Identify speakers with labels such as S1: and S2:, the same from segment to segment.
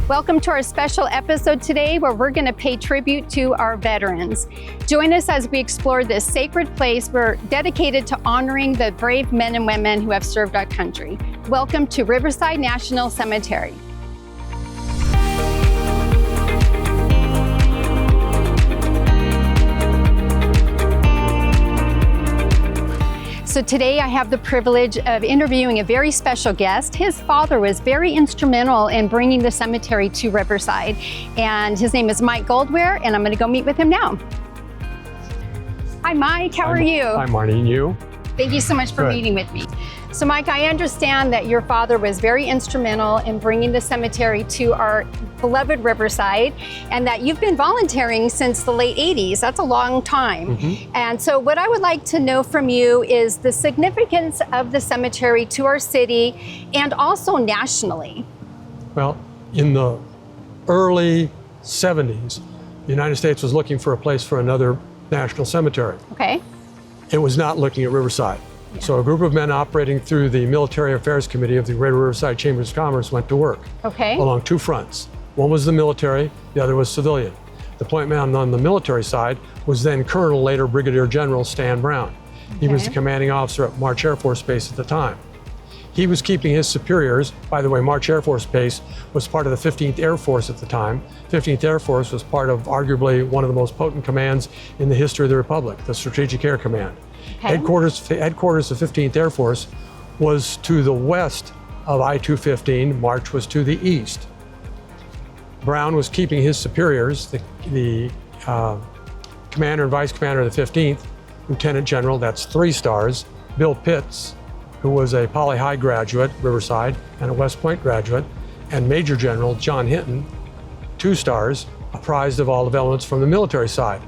S1: Welcome to our special episode today where we're going to pay tribute to our veterans. Join us as we explore this sacred place we're dedicated to honoring the brave men and women who have served our country. Welcome to Riverside National Cemetery. So today I have the privilege of interviewing a very special guest. His father was very instrumental in bringing the cemetery to Riverside, and his name is Mike Goldwear, and I'm going to go meet with him now. Hi Mike, how are you?
S2: Hi Marni, and you?
S1: Thank you so much for meeting with me. So Mike, I understand that your father was very instrumental in bringing the cemetery to our beloved Riverside, and that you've been volunteering since the late 80s. That's a long time. And so what I would like to know from you is the significance of the cemetery to our city and also nationally.
S2: Well, in the early 70s, the United States was looking for a place for another national cemetery.
S1: Okay.
S2: It was not looking at Riverside. So a group of men operating through the Military Affairs Committee of the Greater Riverside Chambers of Commerce went to work along two fronts. One was the military, the other was civilian. The point man on the military side was then Colonel, later Brigadier General Stan Brown. He was the commanding officer at March Air Force Base at the time. He was keeping his superiors. By the way, March Air Force Base was part of the 15th Air Force at the time. 15th Air Force was part of arguably one of the most potent commands in the history of the Republic, the Strategic Air Command. Headquarters of 15th Air Force was to the west of I-215, March was to the east. Brown was keeping his superiors, the commander and vice commander of the 15th, Lieutenant General, that's 3 stars, Bill Pitts, who was a Poly High graduate, Riverside, and a West Point graduate, and Major General John Hinton, 2 stars, apprised of all developments from the military side.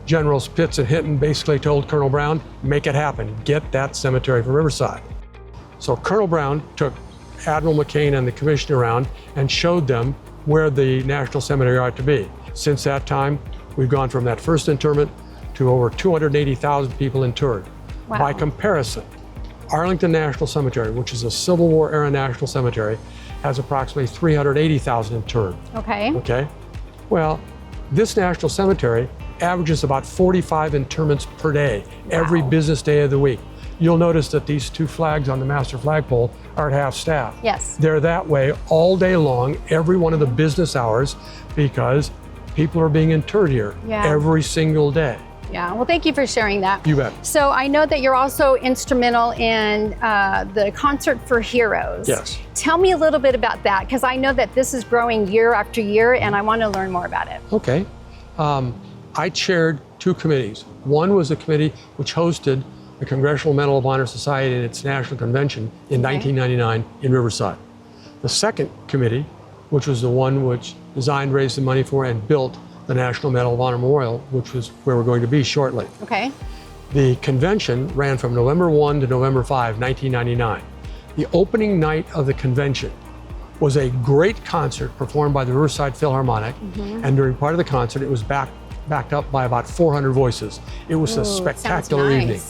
S2: Generals Pitts and Hinton basically told Colonel Brown, make it happen, get that cemetery for Riverside. So Colonel Brown took Admiral McCain and the commission around and showed them where the National Cemetery ought to be. Since that time, we've gone from that first interment to over 280,000 people interred.
S1: Wow.
S2: By comparison, Arlington National Cemetery, which is a Civil War era national cemetery, has approximately 380,000 interred. Okay? Well, this national cemetery averages about 45 interments per day, every business day of the week. You'll notice that these 2 flags on the master flagpole are at half staff.
S1: Yes.
S2: They're that way all day long, every one of the business hours, because people are being interred here every single day.
S1: Yeah, well, thank you for sharing that.
S2: You bet.
S1: So I know that you're also instrumental in the Concert for Heroes.
S2: Yes.
S1: Tell me a little bit about that, because I know that this is growing year after year, and I want to learn more about it.
S2: Okay. I chaired 2 committees. One was a committee which hosted the Congressional Medal of Honor Society at its national convention in 1999 in Riverside. The second committee, which was the one which designed, raised the money for, and built the National Medal of Honor Memorial, which was where we're going to be shortly.
S1: Okay.
S2: The convention ran from November 1 to November 5, 1999. The opening night of the convention was a great concert performed by the Riverside Philharmonic, and during part of the concert, it was backed up by about 400 voices. It was a spectacular evening.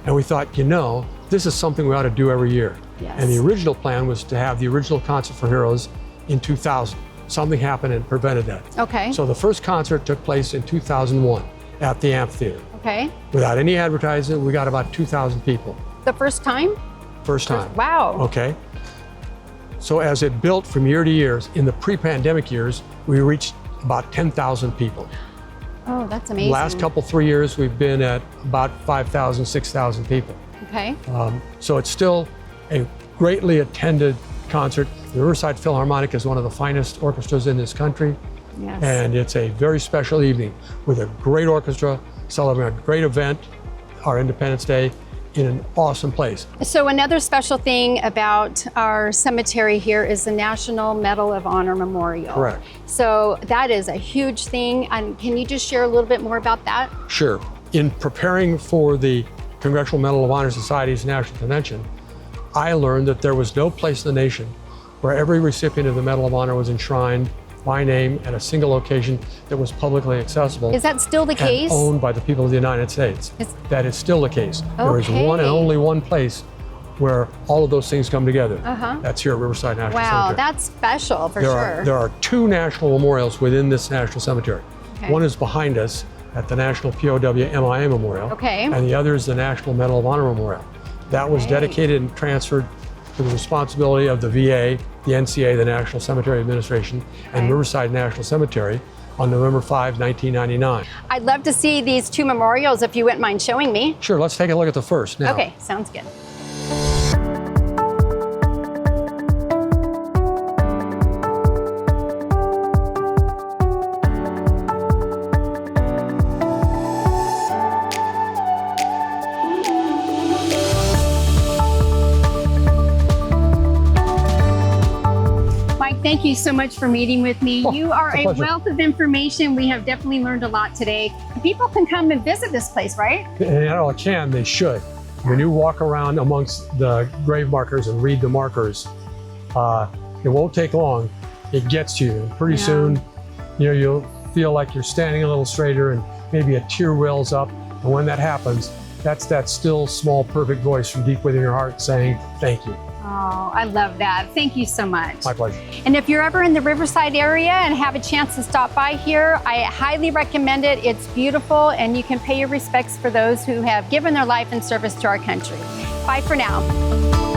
S2: And we thought, you know, this is something we ought to do every year.
S1: Yes.
S2: And the original plan was to have the original Concert for Heroes in 2000. Something happened and prevented that.
S1: Okay.
S2: So the first concert took place in 2001 at the amphitheater.
S1: Okay.
S2: Without any advertising, we got about 2,000 people.
S1: The first time?
S2: First time.
S1: Wow.
S2: Okay. So as it built from year to year, in the pre-pandemic years, we reached about 10,000 people.
S1: Oh, that's amazing.
S2: Last couple, 3 years, we've been at about 5,000, 6,000 people.
S1: Okay.
S2: So it's still a greatly attended concert. The Riverside Philharmonic is one of the finest orchestras in this country.
S1: Yes.
S2: And it's a very special evening with a great orchestra, celebrating a great event, our Independence Day, in an awesome place.
S1: So another special thing about our cemetery here is the National Medal of Honor Memorial.
S2: Correct.
S1: So that is a huge thing. And can you just share a little bit more about that?
S2: Sure. In preparing for the Congressional Medal of Honor Society's National Convention, I learned that there was no place in the nation where every recipient of the Medal of Honor was enshrined by name at a single location that was publicly accessible.
S1: Is that still the case?
S2: And owned by the people of the United States. That is still the case.
S1: Okay.
S2: There is one and only one place where all of those things come together. That's here at Riverside National Cemetery.
S1: Wow, that's special for sure.
S2: There are 2 national memorials within this national cemetery. One is behind us at the National POW MIA Memorial, and the other is the National Medal of Honor Memorial. That was dedicated and transferred to the responsibility of the VA, the NCA, the National Cemetery Administration, and Riverside National Cemetery on November 5, 1999.
S1: I'd love to see these 2 memorials if you wouldn't mind showing me.
S2: Sure, let's take a look at the first now.
S1: Okay, sounds good. Thank you so much for meeting with me. You are a wealth of information. We have definitely learned a lot today. People can come and visit this place, right?
S2: They should. When you walk around amongst the grave markers and read the markers, it won't take long. It gets to you. Pretty soon, you'll feel like you're standing a little straighter and maybe a tear wells up. And when that happens, that's that still, small, perfect voice from deep within your heart saying, thank you.
S1: Oh, I love that. Thank you so much.
S2: My pleasure.
S1: And if you're ever in the Riverside area and have a chance to stop by here, I highly recommend it. It's beautiful, and you can pay your respects for those who have given their life in service to our country. Bye for now.